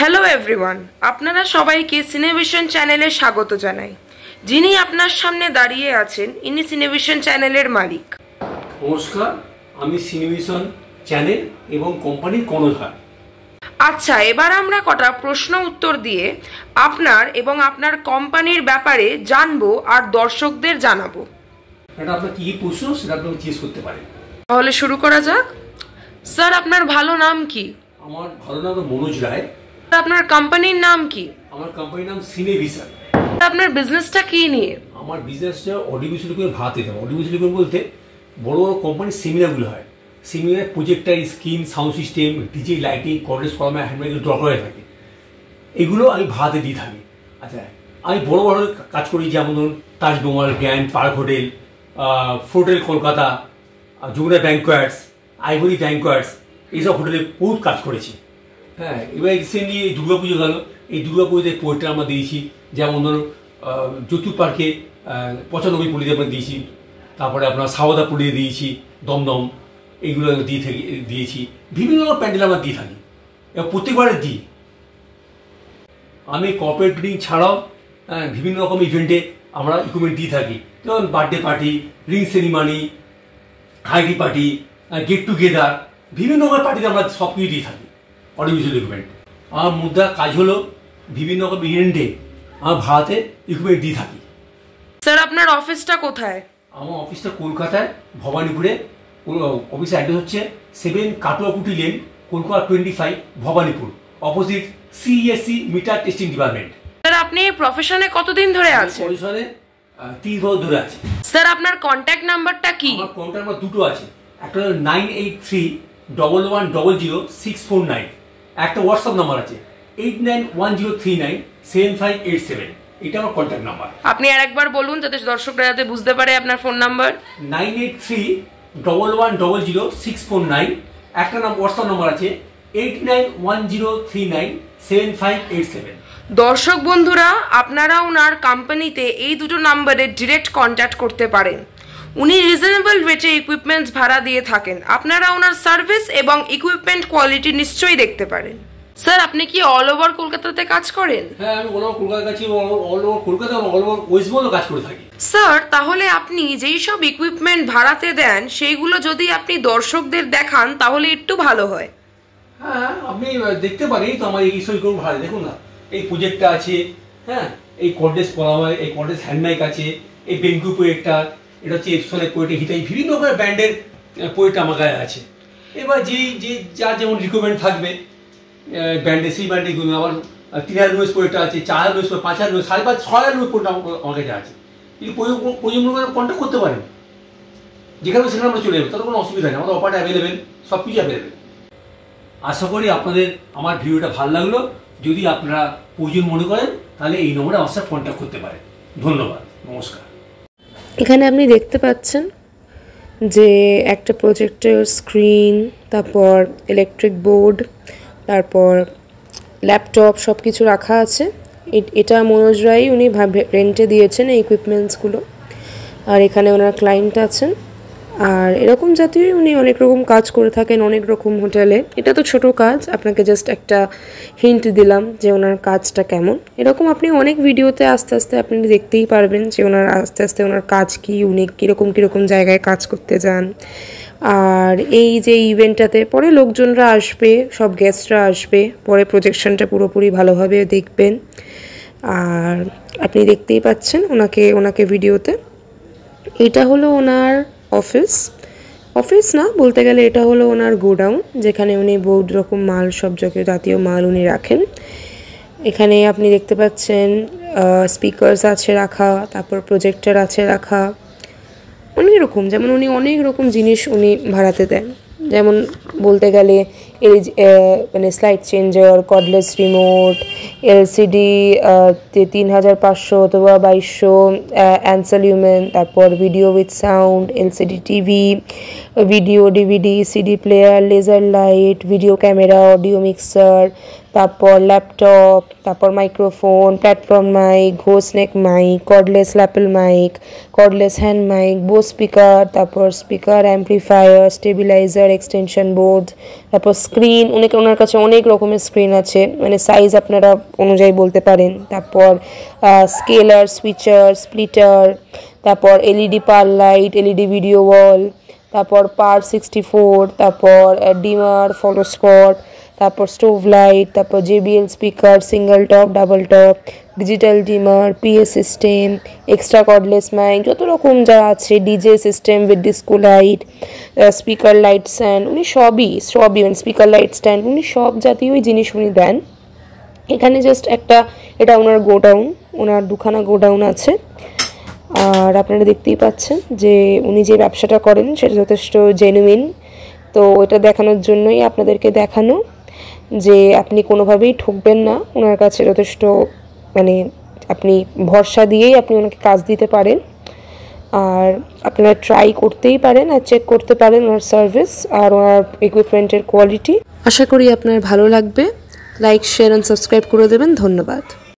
Hello everyone, আপনারা সবাইকে সিনেভিশন চ্যানেলে স্বাগত জানাই। যিনি আপনার সামনে দাঁড়িয়ে আছেন ইনি সিনেভিশন চ্যানেলের মালিক। নমস্কার, আমি সিনেভিশন চ্যানেল এবং কোম্পানির কর্ণধার। আচ্ছা, এবার আমরা কটা প্রশ্ন উত্তর দিয়ে আপনার এবং আপনার কোম্পানির ব্যাপারে জানবো আর দর্শকদের জানাবো। এটা আপনার কি প্রশ্ন সেটা আপনি জিজ্ঞেস করতে পারেন। তাহলে শুরু করা যাক। স্যার, আপনার ভালো নাম কি? আমার ভালো নাম মনোজ রায়। আপনার কোম্পানির নাম কি? আমার কোম্পানির নাম সিনেভিশন। আপনার বিজনেসটা কি নিয়ে? আমার বিজনেসটা অডিওভিজুয়াল করে ভাড়াতে দেয়। অডিওভিজুয়াল করে বলতে বড় বড় কোম্পানির সেমিনারগুলো হয়। Seminar projector, screen, sound system, DJ, lighting, cordless কলমে, হ্যান্ডব্যাগের দরকার হয়ে থাকে। এগুলো আমি ভাড়াতে দিয়ে থাকি। আচ্ছা, আমি বড় বড় কাজ করি, যেমন ধরুন Taj Mahal, grand park hotel, hotel Kolkata, Jamuna banquets, ivory banquets, এইসব হোটেলে বহুত কাজ করেছি। হ্যাঁ, এবার রিসেন্টলি এই দুর্গাপুজো গেল, এই দুর্গাপুজোতে পোয়েট্রি আমরা দিয়েছি। যেমন ধরুন জ্যোতি পার্কে 95 পুলিতে আমরা দিয়েছি, তারপরে আপনার সাওদা পুলিতে দিয়েছি, দমদম, এইগুলো দিয়েছি। বিভিন্ন রকম প্যান্ডেল আমরা দিয়ে থাকি, এবার প্রত্যেকবারে দিই। আমি কর্পোরেট মিটিং ছাড়াও বিভিন্ন রকম ইভেন্টে আমরা ইকুইপমেন্ট দিয়ে থাকি, যেমন বার্থডে পার্টি, রিং সেরিমানি, হাইডি পার্টি, গেট টুগেদার, বিভিন্ন রকম পার্টিতে আমরা সব কিছু দিয়ে থাকি অডিওভিজুয়াল ইকুইপমেন্ট। আমার মুদ্রা কাজ হলো বিভিন্ন রকম ইভেন্টে আমার ভাড়াতে ইকুইপমেন্ট দিয়ে থাকি। স্যার, আপনার অফিসটা কোথায়? আমার অফিসটা কলকাতায় ভবানীপুরে। অফিসের অ্যাড্রেস হচ্ছে 7 কাটুয়াকুটি lane, Kolkata 25, Bhowanipore, opposite CSC meter testing department. Sir, আপনি এই প্রফেশনে কতদিন ধরে আছেন? প্রফেশনে 30 বছর ধরে আছে। স্যার, আপনার কন্ট্যাক্ট নাম্বারটা কি? আমার কন্ট্যাক্ট নাম্বার দুটো আছে, একটা হলো 9831164649, একটা হোয়াটসঅ্যাপ নাম্বার আছে 8910397587। এটা আমার কন্ট্যাক্ট নাম্বার। আপনি আরেকবার বলুন যাতে দর্শকরা যাতে বুঝতে পারে আপনার ফোন নাম্বার। 9831164649, একটা হোয়াটসঅ্যাপ নাম্বার আছে 8910397587। দর্শক বন্ধুরা, আপনারা ওনার কোম্পানিতে এই দুটো নাম্বারে ডিরেক্ট কন্ট্যাক্ট করতে পারেন। উনি রিজনেবল রেটে ইকুইপমেন্টস ভাড়া দিয়ে থাকেন। আপনারা ওনার সার্ভিস এবং ইকুইপমেন্ট কোয়ালিটি নিশ্চয়ই দেখতে পারেন। স্যার, আপনি কি অল ওভার কলকাতাতে কাজ করেন? হ্যাঁ, আমি অল ওভার কলকাতা কাজ করি, অল ওভার কলকাতা এবং অল ওভার ওয়েস্ট বেঙ্গল কাজ করে থাকি। স্যার, তাহলে আপনি যেই সব ইকুইপমেন্ট ভাড়াতে দেন সেইগুলো যদি আপনি দর্শকদের দেখান তাহলে একটু ভালো হয়। হ্যাঁ, আপনি দেখতে পারেন। তো আমার এই সব ভাড়া দেখুন না, এই প্রজেক্টটা আছে, হ্যাঁ, এই কর্ডলেস কলামা, এই কর্ডলেস হ্যান্ডমাইক আছে, এই বেঙ্কু প্রজেক্টটা, এটা হচ্ছে এপসনের প্রজেক্ট, হিটাই, বিভিন্ন রকমের ব্র্যান্ডের প্রজেক্ট আমার কাছে আছে। এবার যার যেমন রিকোয়ারমেন্ট থাকবে ব্র্যান্ডে, সেই ব্র্যান্ডে আমার 3000 রুমের প্রজেক্টটা আছে, 4000 রুমের, 5000 রুমের, 5,500, 6,000 রুমের প্রজেক্ট আমার কাছে আছে। কিন্তু প্রয়োজন কন্ট্যাক্ট করতে পারেন, যেখানে সেখানে আমরা চলে যাবো, তার কোনো অসুবিধা নেই। আমাদের অপারটা অ্যাভেলেবেল, সব কিছু অ্যাভেলেবেল। আশা করি আপনাদের আমার ভিডিওটা ভালো লাগলো। যদি আপনারা প্রয়োজন মনে করেন তাহলে এই নম্বরে আমার সাথে কন্ট্যাক্ট করতে পারেন। ধন্যবাদ, নমস্কার। এখানে আপনি দেখতে পাচ্ছেন যে একটা প্রজেক্টর, স্ক্রিন, তারপর ইলেকট্রিক বোর্ড, তারপর ল্যাপটপ, সব কিছু রাখা আছে। এটা মনোজ রায় উনি রেন্টে দিয়েছেন এই ইকুইপমেন্টসগুলো। আর এখানে ওনার ক্লায়েন্ট আছেন। আর এরকম জাতীয় উনি অনেক রকম কাজ করে থাকেন অনেক রকম হোটেলে। এটা তো ছোট কাজ, আপনাকে জাস্ট একটা হিন্ট দিলাম যে ওনার কাজটা কেমন। এরকম আপনি অনেক ভিডিওতে আস্তে আস্তে আপনি দেখতেই পারবেন যে ওনার আস্তে আস্তে ওনার কাজ কি, উনি কীরকম জায়গায় কাজ করতে যান। আর এই যে ইভেন্টটাতে পরে লোকজনরা আসবে, সব গেস্টরা আসবে, পরে প্রজেকশনটা পুরোপুরি ভালোভাবে দেখবেন। আর আপনি দেখতেই পাচ্ছেন ওনাকে ভিডিওতে। এটা হলো ওনার অফিস না বলতে গেলে, এটা হলো ওনার গোডাউন, যেখানে উনি বহুত রকম মাল, সব জাতীয় মাল উনি রাখেন। এখানে আপনি দেখতে পাচ্ছেন স্পিকার্স আছে রাখা, তারপর প্রজেক্টর আছে রাখা, অনেক রকম, যেমন উনি অনেক রকম জিনিস উনি ভাড়াতে দেন। যেমন বলতে গেলে মানে slide changer, cordless remote, LCD 3500 অথবা 2200, অ্যান্সার লিউমেন, তারপর video with sound, LCD TV, video DVD, CD player, laser light, video camera, audio mixer, তারপর ল্যাপটপ, তারপর microphone, platform mic, gooseneck mic, cordless lapel mic, cordless hand mic, বো speaker, তারপর speaker, amplifier, stabilizer, extension board, তারপর screen, ওনার কাছে অনেক রকমের screen আছে, মানে সাইজ আপনারা অনুযায়ী বলতে পারেন। তারপর স্কেলার, সুইচার, স্প্লিটার, তারপর LED par light, LED video wall, তারপর পার 64, তারপর ডিমার, ফলো স্পট, তারপর স্টোভ লাইট, তারপর JBL speaker, single top, double top, digital dimmer, PA system, extra cordless mic, যত রকম যা আছে, DJ system with disco light, speaker light stand, উনি সবই মানে স্পিকার লাইট স্ট্যান্ড, উনি সব জাতীয়ই জিনিস উনি দেন। এখানে জাস্ট এটা ওনার গোডাউন, ওনার দুখানা গোডাউন আছে। আর আপনারা দেখতেই পাচ্ছেন যে উনি যে ব্যবসাটা করেন সেটা যথেষ্ট জেনুইন। তো ওটা দেখানোর জন্যই আপনাদেরকে দেখানো যে আপনি কোনোভাবেই ঠকবেন না, ওনার কাছে যথেষ্ট মানে আপনি ভরসা দিয়েই আপনি ওনাকে কাজ দিতে পারেন। আর আপনারা ট্রাই করতেই পারেন আর চেক করতে পারেন ওনার সার্ভিস আর ওনার ইকুইপমেন্টের কোয়ালিটি। আশা করি আপনার ভালো লাগবে। লাইক, শেয়ার অ্যান্ড সাবস্ক্রাইব করে দেবেন। ধন্যবাদ।